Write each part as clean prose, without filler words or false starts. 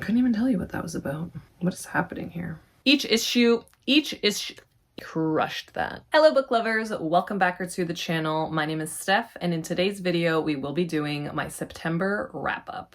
couldn't even tell you what that was about. What is happening here? Each issue crushed that. Hello book lovers, welcome back to the channel. My name is Steph, and in today's video we will be doing my September wrap up.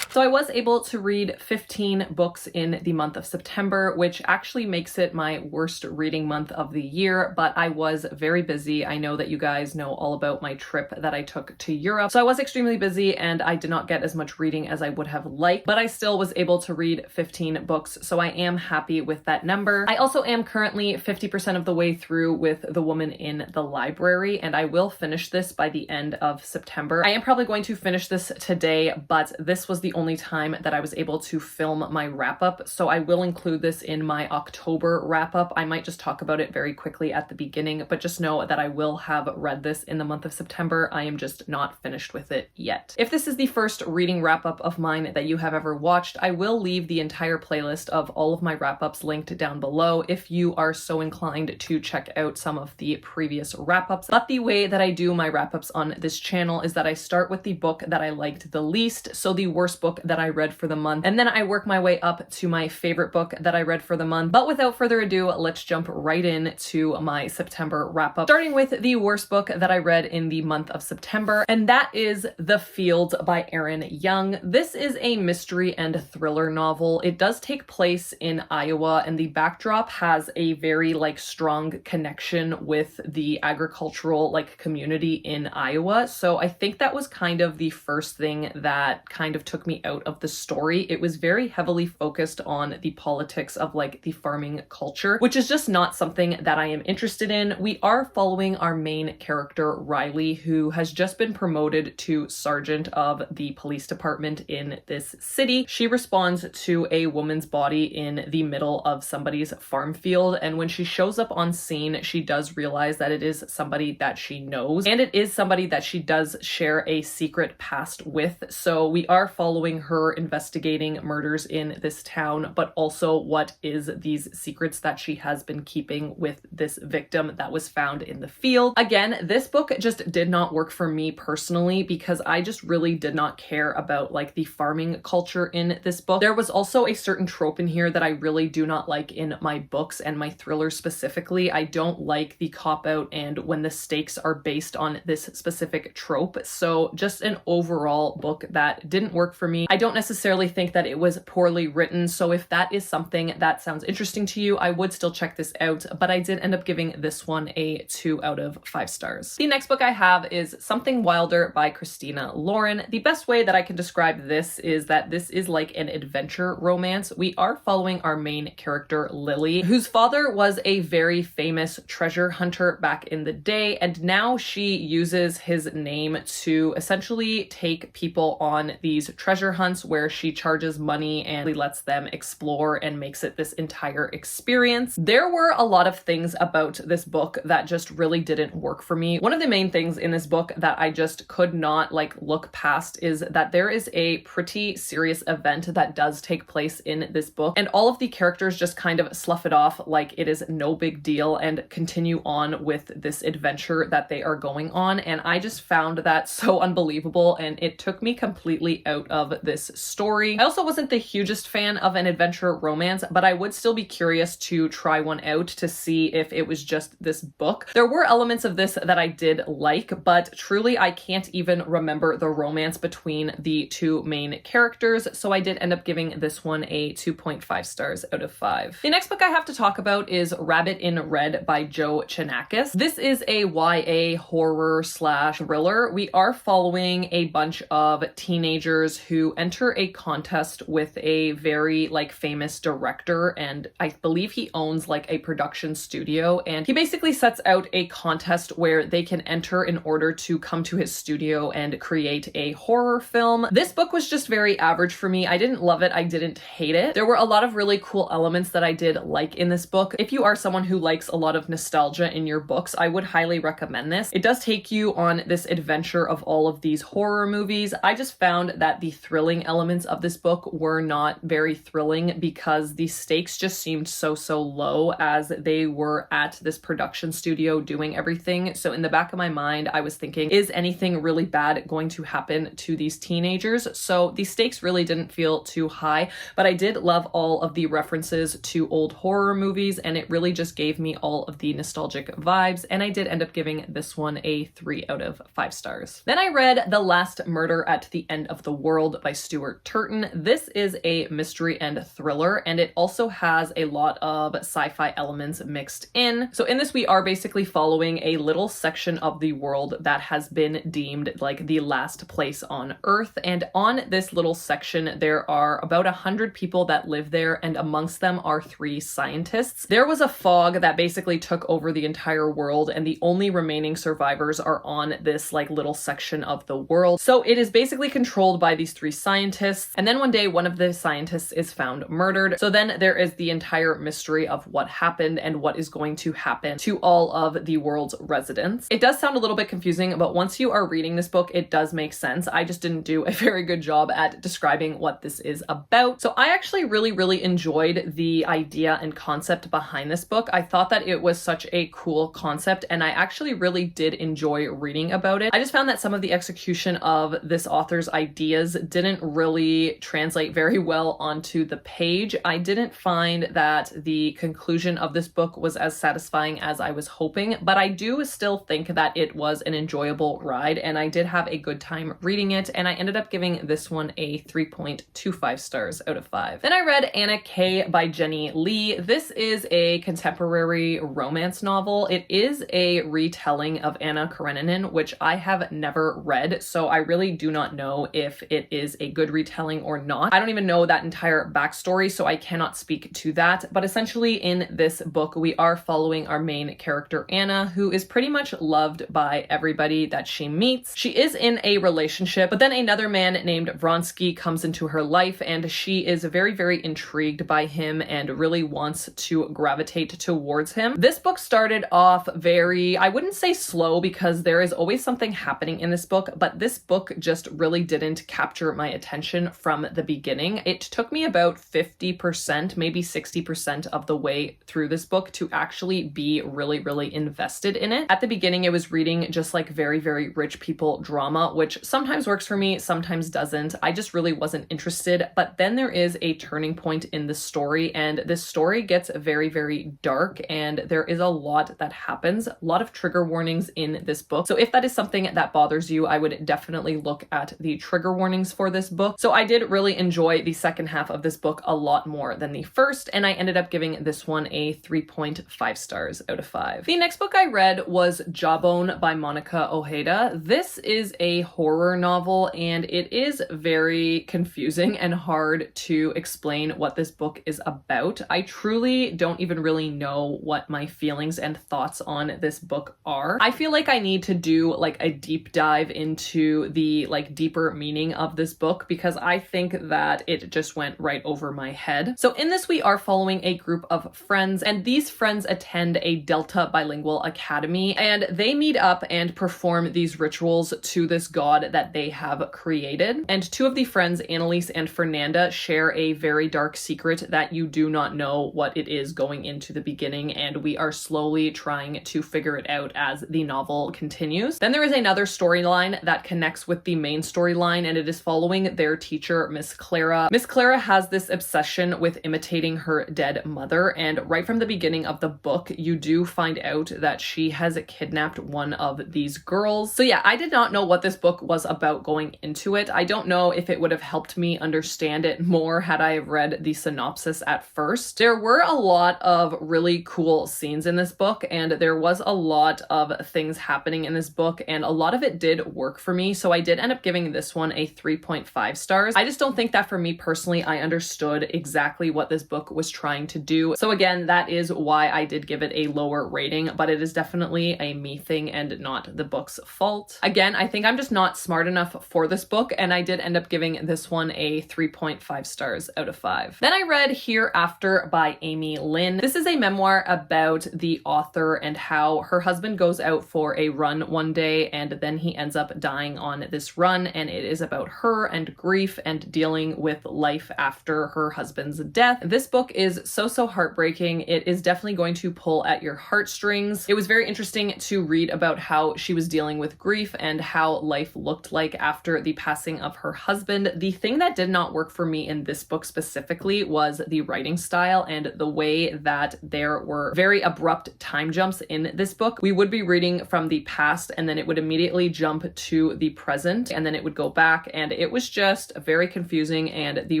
So I was able to read 15 books in the month of September, which actually makes it my worst reading month of the year, but I was very busy. I know that you guys know all about my trip that I took to Europe. So I was extremely busy and I did not get as much reading as I would have liked, but I still was able to read 15 books. So I am happy with that number. I also am currently 50% of the way through with The Woman in the Library, and I will finish this by the end of September. I am probably going to finish this today, but this was the only time that I was able to film my wrap up. So I will include this in my October wrap up. I might just talk about it very quickly at the beginning, but just know that I will have read this in the month of September. I am just not finished with it yet. If this is the first reading wrap up of mine that you have ever watched, I will leave the entire playlist of all of my wrap ups linked down below if you are so inclined to check out some of the previous wrap ups. But the way that I do my wrap ups on this channel is that I start with the book that I liked the least, so the worst book that I read for the month, and then I work my way up to my favorite book that I read for the month. But without further ado, let's jump right in to my September wrap up, starting with the worst book that I read in the month of September, and that is The Field by Erin Young. This is a mystery and thriller novel. It does take place in Iowa, and the backdrop has a very strong connection with the agricultural community in Iowa. So I think that was kind of the first thing that kind of took me out of the story. It was very heavily focused on the politics of the farming culture, which is just not something that I am interested in. We are following our main character, Riley, who has just been promoted to sergeant of the police department in this city. She responds to a woman's body in the middle of somebody's farm field, and when she shows up on scene, she does realize that it is somebody that she knows, and it is somebody that she does share a secret past with. So we are following her investigating murders in this town, but also what is these secrets that she has been keeping with this victim that was found in the field. Again, this book just did not work for me personally because I just really did not care about the farming culture in this book. There was also a certain trope in here that I really do not like in my books and my thrillers specifically. I don't like the cop-out and when the stakes are based on this specific trope. So just an overall book that didn't work for me. I don't necessarily think that it was poorly written, so if that is something that sounds interesting to you, I would still check this out, but I did end up giving this one a 2 out of 5 stars. The next book I have is Something Wilder by Christina Lauren. The best way that I can describe this is that this is an adventure romance. We are following our main character, Lily, whose father was a very famous treasure hunter back in the day, and now she uses his name to essentially take people on these treasure hunts where she charges money and lets them explore and makes it this entire experience. There were a lot of things about this book that just really didn't work for me. One of the main things in this book that I just could not look past is that there is a pretty serious event that does take place in this book, and all of the characters just kind of slough it off like it is no big deal and continue on with this adventure that they are going on, and I just found that so unbelievable, and it took me completely out of this story. I also wasn't the hugest fan of an adventure romance, but I would still be curious to try one out to see if it was just this book. There were elements of this that I did like, but truly I can't even remember the romance between the two main characters, so I did end up giving this one a 2.5 stars out of 5. The next book I have to talk about is Rabbit in Red by Joe Chonacas. This is a YA horror / thriller. We are following a bunch of teenagers who enter a contest with a very famous director, and I believe he owns a production studio, and he basically sets out a contest where they can enter in order to come to his studio and create a horror film. This book was just very average for me. I didn't love it, I didn't hate it. There were a lot of really cool elements that I did like in this book. If you are someone who likes a lot of nostalgia in your books, I would highly recommend this. It does take you on this adventure of all of these horror movies. I just found that the thrilling elements of this book were not very thrilling because the stakes just seemed so low as they were at this production studio doing everything. So in the back of my mind, I was thinking, is anything really bad going to happen to these teenagers? So the stakes really didn't feel too high, but I did love all of the references to old horror movies, and it really just gave me all of the nostalgic vibes, and I did end up giving this one a 3 out of 5 stars. Then I read The Last Murder at the End of the World by Stuart Turton. This is a mystery and thriller, and it also has a lot of sci-fi elements mixed in. So in this, we are basically following a little section of the world that has been deemed like the last place on Earth, and on this little section there are about 100 people that live there, and amongst them are 3 scientists. There was a fog that basically took over the entire world, and the only remaining survivors are on this like little section of the world. So it is basically controlled by these 3 scientists, and then one day one of the scientists is found murdered. So then there is the entire mystery of what happened and what is going to happen to all of the world's residents. It does sound a little bit confusing, but once you are reading this book, it does make sense. I just didn't do a very good job at describing what this is about. So I actually really enjoyed the idea and concept behind this book. I thought that it was such a cool concept, and I actually really did enjoy reading about it. I just found that some of the execution of this author's ideas didn't really translate very well onto the page. I didn't find that the conclusion of this book was as satisfying as I was hoping, but I do still think that it was an enjoyable ride, and I did have a good time reading it, and I ended up giving this one a 3.25 stars out of 5. Then I read Anna K by Jenny Lee. This is a contemporary romance novel. It is a retelling of Anna Karenina, which I have never read, so I really do not know if it is a good retelling or not. I don't even know that entire backstory, so I cannot speak to that. But essentially in this book, we are following our main character, Anna, who is pretty much loved by everybody that she meets. She is in a relationship, but then another man named Vronsky comes into her life, and she is very intrigued by him and really wants to gravitate towards him. This book started off very, I wouldn't say slow because there is always something happening in this book, but this book just really didn't capture my attention from the beginning. It took me about 50%, maybe 60% of the way through this book to actually be really invested in it. At the beginning, it was reading just like very rich people drama, which sometimes works for me, sometimes doesn't. I just really wasn't interested. But then there is a turning point in the story, and this story gets very dark, and there is a lot that happens, a lot of trigger warnings in this book. So if that is something that bothers you, I would definitely look at the trigger warnings for this book. So I did really enjoy the second half of this book a lot more than the first, and I ended up giving this one a 3.5 stars out of 5. The next book I read was Jawbone by Monica Ojeda. This is a horror novel, and it is very confusing and hard to explain what this book is about. I truly don't even really know what my feelings and thoughts on this book are. I feel like I need to do like a deep dive into the like deeper meaning of this book because I think that it just went right over my head. So in this, we are following a group of friends, and these friends attend a Delta bilingual academy, and they meet up and perform these rituals to this god that they have created. And 2 of the friends, Annalise and Fernanda, share a very dark secret that you do not know what it is going into the beginning, and we are slowly trying to figure it out as the novel continues. Then there is another storyline that connects with the main storyline, and it is following their teacher, Miss Clara. Miss Clara has this obsession with imitating her dead mother, and right from the beginning of the book, you do find out that she has kidnapped one of these girls. So yeah, I did not know what this book was about going into it. I don't know if it would have helped me understand it more had I read the synopsis at first. There were a lot of really cool scenes in this book, and there was a lot of things happening in this book, and a lot of it did work for me, so I did end up giving this one a 3.5 stars. I just don't think that for me personally, I understood exactly what this book was trying to do. So again, that is why I did give it a lower rating, but it is definitely a me thing and not the book's fault. Again, I think I'm just not smart enough for this book, and I did end up giving this one a 3.5 stars out of 5. Then I read Hereafter by Amy Lynn. This is a memoir about the author and how her husband goes out for a run one day, and then he ends up dying on this run, and it is about her her and grief and dealing with life after her husband's death. This book is so heartbreaking. It is definitely going to pull at your heartstrings. It was very interesting to read about how she was dealing with grief and how life looked like after the passing of her husband. The thing that did not work for me in this book specifically was the writing style and the way that there were very abrupt time jumps in this book. We would be reading from the past and then it would immediately jump to the present and then it would go back, and it was just very confusing, and the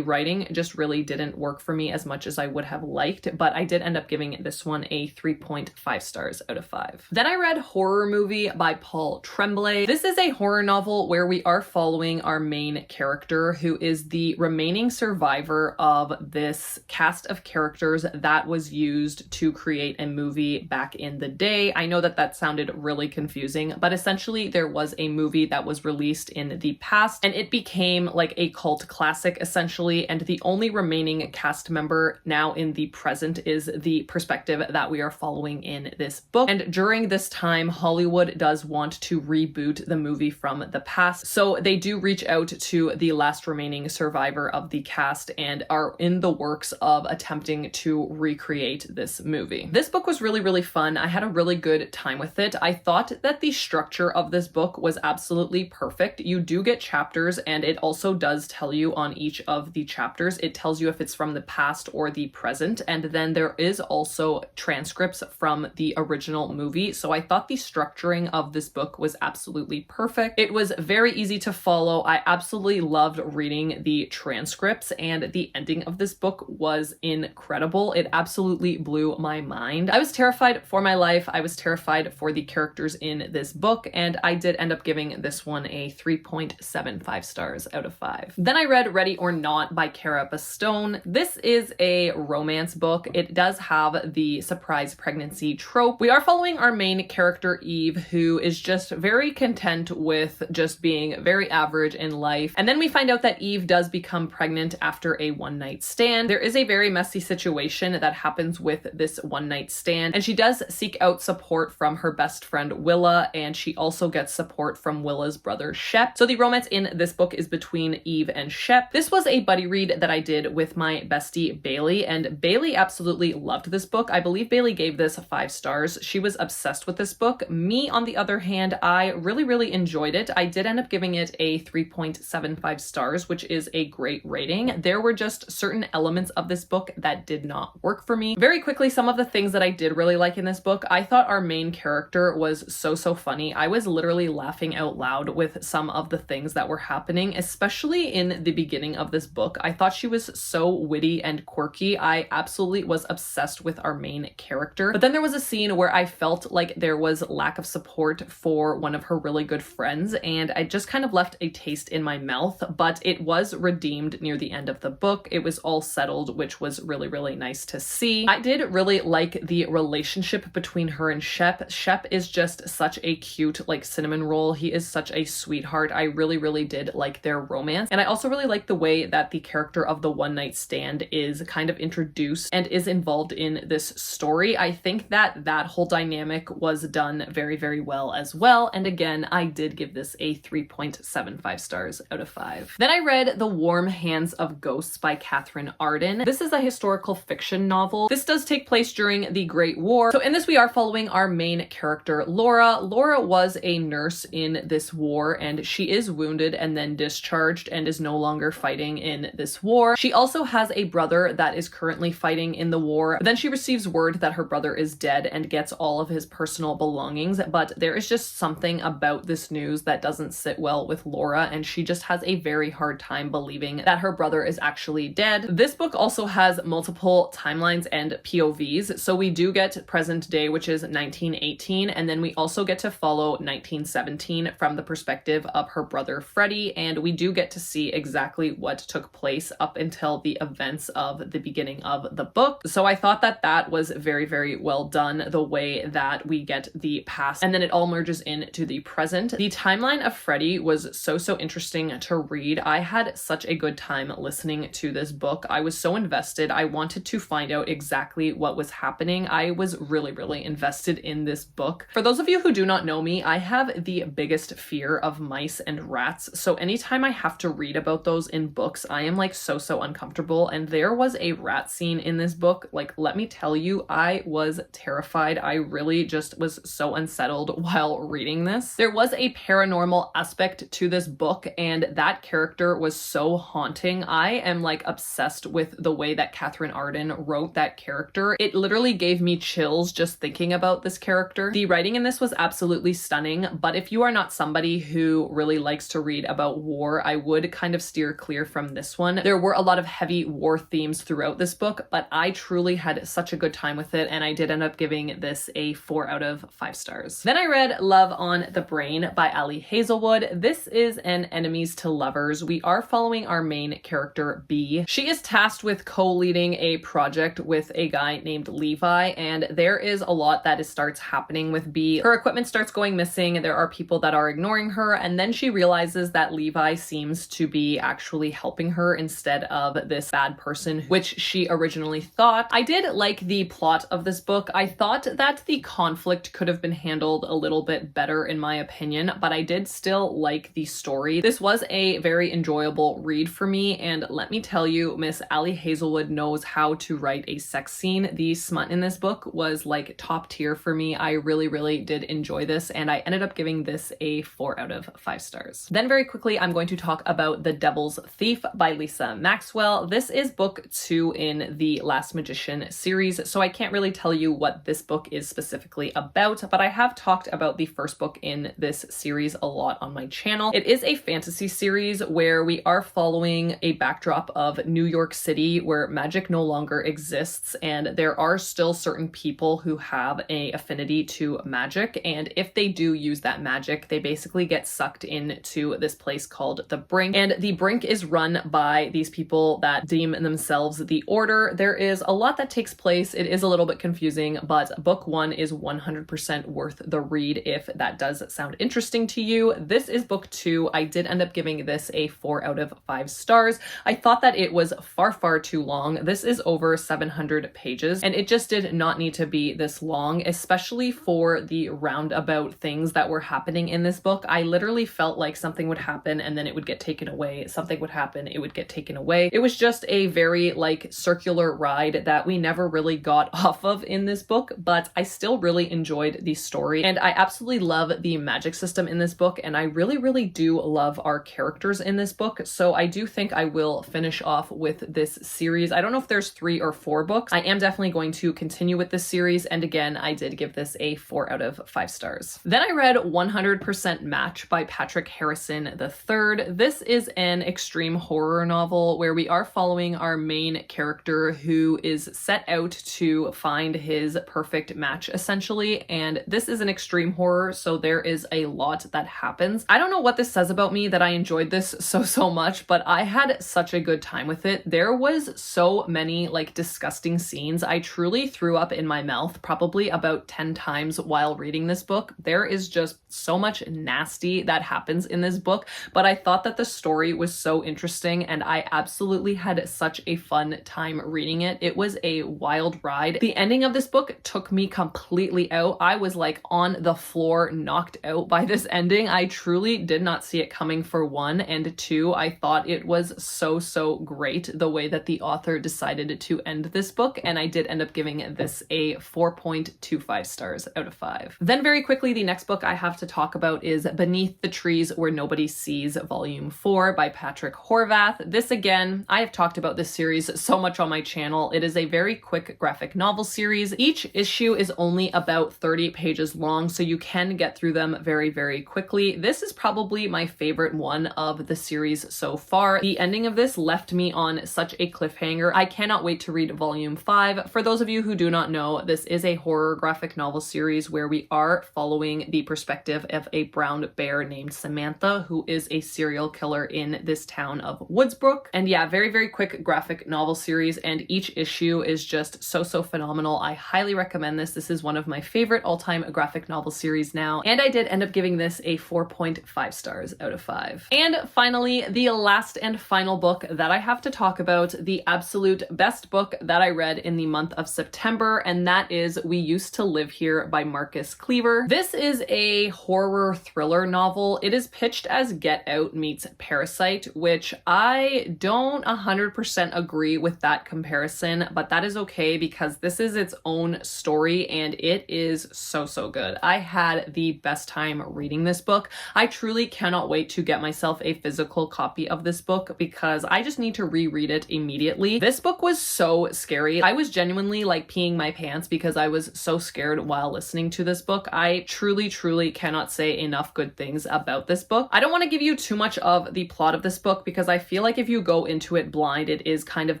writing just really didn't work for me as much as I would have liked, but I did end up giving this one a 3.5 stars out of 5. Then I read Horror Movie by Paul Tremblay. This is a horror novel where we are following our main character, who is the remaining survivor of this cast of characters that was used to create a movie back in the day. I know that that sounded really confusing, but essentially there was a movie that was released in the past and it became like a cult classic essentially, and the only remaining cast member now in the present is the perspective that we are following in this book. And during this time, Hollywood does want to reboot the movie from the past, so they do reach out to the last remaining survivor of the cast and are in the works of attempting to recreate this movie. This book was really fun. I had a really good time with it. I thought that the structure of this book was absolutely perfect. You do get chapters, and it also does tell you on each of the chapters, it tells you if it's from the past or the present, and then there is also transcripts from the original movie. So I thought the structuring of this book was absolutely perfect. It was very easy to follow. I absolutely loved reading the transcripts, and the ending of this book was incredible. It absolutely blew my mind. I was terrified for my life. I was terrified for the characters in this book, and I did end up giving this one a 3.75 stars out of 5. Then I read Ready or Not by Cara Bastone. This is a romance book. It does have the surprise pregnancy trope. We are following our main character, Eve, who is just very content with just being very average in life. And then we find out that Eve does become pregnant after a one-night stand. There is a very messy situation that happens with this one-night stand, and she does seek out support from her best friend Willa, and she also gets support from Willa's brother Shep. So the romance in this book is between Eve and Shep. This was a buddy read that I did with my bestie Bailey, and Bailey absolutely loved this book. I believe Bailey gave this 5 stars. She was obsessed with this book. Me, on the other hand, I really enjoyed it. I did end up giving it a 3.75 stars, which is a great rating. There were just certain elements of this book that did not work for me. Very quickly, some of the things that I did really like in this book, I thought our main character was so funny. I was literally laughing out loud with some of the things that were happening, especially in the beginning of this book. I thought she was so witty and quirky. I absolutely was obsessed with our main character. But then there was a scene where I felt like there was lack of support for one of her really good friends, and I just kind of left a taste in my mouth, but it was redeemed near the end of the book. It was all settled, which was really nice to see. I did really like the relationship between her and Shep. Shep is just such a cute, like, cinnamon roll. He is such a sweetheart. I really did like their romance. And I also really like the way that the character of the one night stand is kind of introduced and is involved in this story. I think that that whole dynamic was done very well as well. And again, I did give this a 3.75 stars out of 5. Then I read The Warm Hands of Ghosts by Catherine Arden. This is a historical fiction novel. This does take place during the Great War. So in this, we are following our main character, Laura. Laura was a nurse in this war, and she is wounded and then discharged and is no longer fighting in this war. She also has a brother that is currently fighting in the war. Then she receives word that her brother is dead and gets all of his personal belongings, but there is just something about this news that doesn't sit well with Laura, and she just has a very hard time believing that her brother is actually dead. This book also has multiple timelines and POVs, so we do get present day, which is 1918, and then we also get to follow 1917 from the perspective of her brother Freddie, and we do get to see exactly what took place up until the events of the beginning of the book. So I thought that that was very well done, the way that we get the past and then it all merges into the present. The timeline of Freddie was so interesting to read. I had such a good time listening to this book. I was so invested. I wanted to find out exactly what was happening. I was really invested in this book. For those of you who do not know me, I have the biggest fear of mice and rats. So anytime time I have to read about those in books, I am like so uncomfortable. And there was a rat scene in this book. Like, let me tell you, I was terrified. I really just was so unsettled while reading this. There was a paranormal aspect to this book, and that character was so haunting. I am like obsessed with the way that Catherine Arden wrote that character. It literally gave me chills just thinking about this character. The writing in this was absolutely stunning, but if you are not somebody who really likes to read about war, I would kind of steer clear from this one. There were a lot of heavy war themes throughout this book, but I truly had such a good time with it, and I did end up giving this a 4 out of 5 stars. Then I read Love on the Brain by Ali Hazelwood. This is an enemies to lovers. We are following our main character, B. She is tasked with co-leading a project with a guy named Levi, and there is a lot that starts happening with B. Her equipment starts going missing, there are people that are ignoring her, and then she realizes that Levi seems to be actually helping her instead of this bad person, which she originally thought. I did like the plot of this book. I thought that the conflict could have been handled a little bit better in my opinion, but I did still like the story. This was a very enjoyable read for me, and let me tell you, Miss Ali Hazelwood knows how to write a sex scene. The smut in this book was like top tier for me. I really did enjoy this, and I ended up giving this a 4 out of 5 stars. Then very quickly, I'm going to talk about The Devil's Thief by Lisa Maxwell. This is book 2 in the Last Magician series, so I can't really tell you what this book is specifically about, but I have talked about the first book in this series a lot on my channel. It is a fantasy series where we are following a backdrop of New York City where magic no longer exists, and there are still certain people who have an affinity to magic, and if they do use that magic, they basically get sucked into this place called the Brink, and the Brink is run by these people that deem themselves the Order. There is a lot that takes place. It is a little bit confusing, but book 1 is 100% worth the read if that does sound interesting to you. This is book 2. I did end up giving this a 4 out of 5 stars. I thought that it was far too long. This is over 700 pages, and it just did not need to be this long, especially for the roundabout things that were happening in this book. I literally felt like something would happen and then it would get taken away. Something would happen, it would get taken away. It was just a very like circular ride that we never really got off of in this book, but I still really enjoyed the story, and I absolutely love the magic system in this book, and I really do love our characters in this book, so I do think I will finish off with this series. I don't know if there's 3 or 4 books. I am definitely going to continue with this series, and again, I did give this a 4 out of 5 stars. Then I read 100% Match by Patrick Harrison III. This is an extreme horror novel where we are following our main character who is set out to find his perfect match essentially, and this is an extreme horror, so there is a lot that happens. I don't know what this says about me that I enjoyed this so much, but I had such a good time with it. There was so many like disgusting scenes. I truly threw up in my mouth probably about 10 times while reading this book. There is just so much nasty that happens in this book, but I thought that the story was so interesting, and I absolutely had such a fun time reading it. It was a wild ride. The ending of this book took me completely out. I was like on the floor, knocked out by this ending. I truly did not see it coming, for 1, and 2, I thought it was so great the way that the author decided to end this book, and I did end up giving this a 4.25 stars out of 5. Then very quickly, the next book I have to talk about is Beneath the Trees Where Nobody Sees Volume 4 by Patrick Horvath. This again, I have talked about this series so much on my channel. It is a very quick graphic novel series. Each issue is only about 30 pages long, so you can get through them very quickly. This is probably my favorite one of the series so far. The ending of this left me on such a cliffhanger. I cannot wait to read volume 5. For those of you who do not know, this is a horror graphic novel series where we are following the perspective of a brown bear named Samantha, who is a serial killer in this town of Woodsbrook. And yeah, very quick graphic novel series, and each issue is just so phenomenal. I highly recommend this. This is one of my favorite all-time graphic novel series now, and I did end up giving this a 4.5 stars out of 5. And finally, the last and final book that I have to talk about, the absolute best book that I read in the month of September, and that is We Used to Live Here by Marcus Cleaver. This is a horror thriller novel. It is pitched as Get Out meets Parasite, which I don't 100% agree with that comparison, but that is okay because this is its own story and it is so, so good. I had the best time reading this book. I truly cannot wait to get myself a physical copy of this book because I just need to reread it immediately. This book was so scary. I was genuinely like peeing my pants because I was so scared while listening to this book. I truly, truly cannot say enough good things about this book. I don't want to give you too much of the plot of this book because I feel like if you go into it blind, it is kind of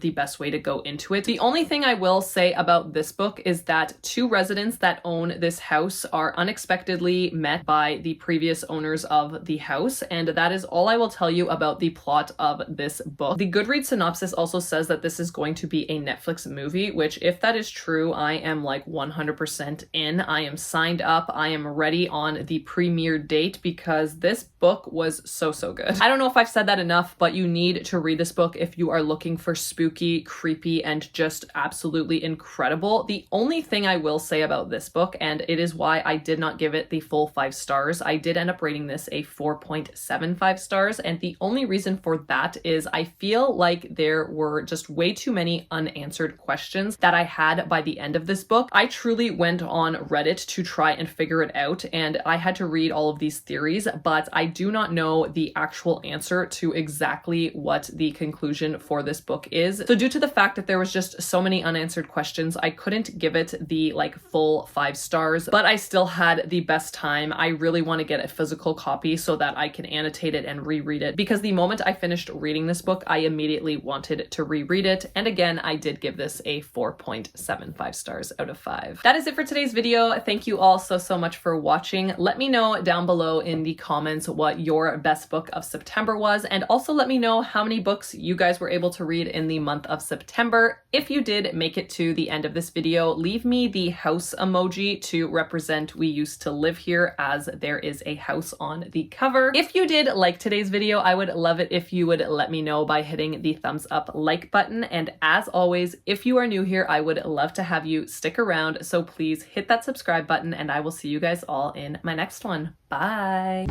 the best way to go into it. The only thing I will say about this book is that two residents that own this house are unexpectedly met by the previous owners of the house, and that is all I will tell you about the plot of this book. The Goodreads synopsis also says that this is going to be a Netflix movie, which if that is true, I am like 100% in. I am signed up. I am ready on the premiere date because this book was so, so good. I don't know if I've said that enough, but you need to read this book if you are looking for spooky, creepy, and just absolutely incredible. The only thing I will say about this book, and it is why I did not give it the full 5 stars, I did end up rating this a 4.75 stars, and the only reason for that is I feel like there were just way too many unanswered questions that I had by the end of this book. I truly went on Reddit to try and figure it out, and I had to read all of these theories, but I do not know the actual answer to exactly what the conclusion for this book is. So due to the fact that there was just so many unanswered questions, I couldn't give it the like full 5 stars, but I still had the best time. I really want to get a physical copy so that I can annotate it and reread it because the moment I finished reading this book, I immediately wanted to reread it. And again, I did give this a 4.75 stars out of 5. That is it for today's video. Thank you all so, so much for watching. Let me know down below in the comments what your best book of September was, and also let me know how many books you guys were able to read in the month of September. If you did make it to the end of this video, leave me the house emoji to represent we used to live here, as there is a house on the cover. If you did like today's video, I would love it if you would let me know by hitting the thumbs up like button. And as always, if you are new here, I would love to have you stick around. So please hit that subscribe button and I will see you guys all in my next one. Bye.